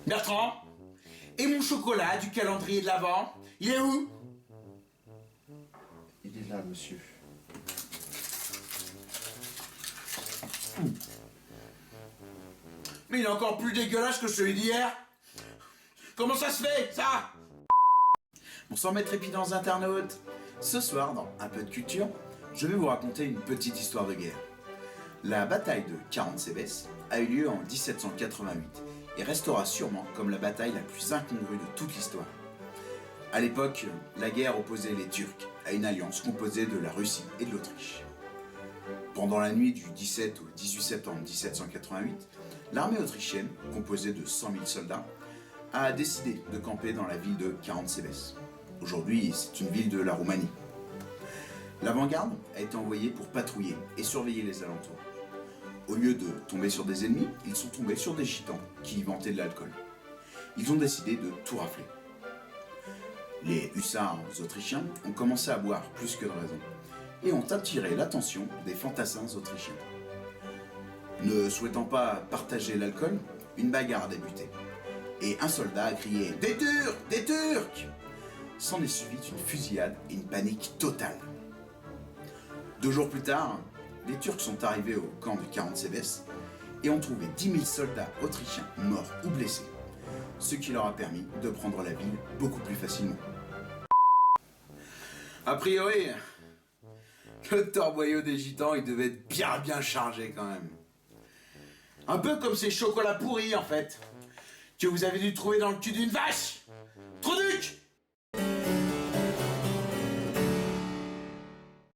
Bertrand? Et mon chocolat du calendrier de l'Avent? Il est où? Il est là, monsieur. Mais il est encore plus dégueulasse que celui d'hier. Comment ça se fait, ça? Bonsoir mes trépidantes internautes. Ce soir, dans Un peu de culture, je vais vous raconter une petite histoire de guerre. La bataille de 40 Cébès a eu lieu en 1788 et restera sûrement comme la bataille la plus incongrue de toute l'histoire. À l'époque, la guerre opposait les Turcs à une alliance composée de la Russie et de l'Autriche. Pendant la nuit du 17 au 18 septembre 1788, l'armée autrichienne, composée de 100 000 soldats, a décidé de camper dans la ville de 40 Cébès. Aujourd'hui, c'est une ville de la Roumanie. L'avant-garde a été envoyée pour patrouiller et surveiller les alentours. Au lieu de tomber sur des ennemis, ils sont tombés sur des gitans qui vantaient de l'alcool. Ils ont décidé de tout rafler. Les hussards autrichiens ont commencé à boire plus que de raison et ont attiré l'attention des fantassins autrichiens. Ne souhaitant pas partager l'alcool, une bagarre a débuté et un soldat a crié « Des Turcs! Des Turcs !» S'en est suivi une fusillade et une panique totale. 2 jours plus tard, les Turcs sont arrivés au camp de 40 Cébès et ont trouvé 10 000 soldats autrichiens morts ou blessés, ce qui leur a permis de prendre la ville beaucoup plus facilement. A priori, le torboyau des gitans, il devait être bien chargé quand même. Un peu comme ces chocolats pourris en fait, que vous avez dû trouver dans le cul d'une vache.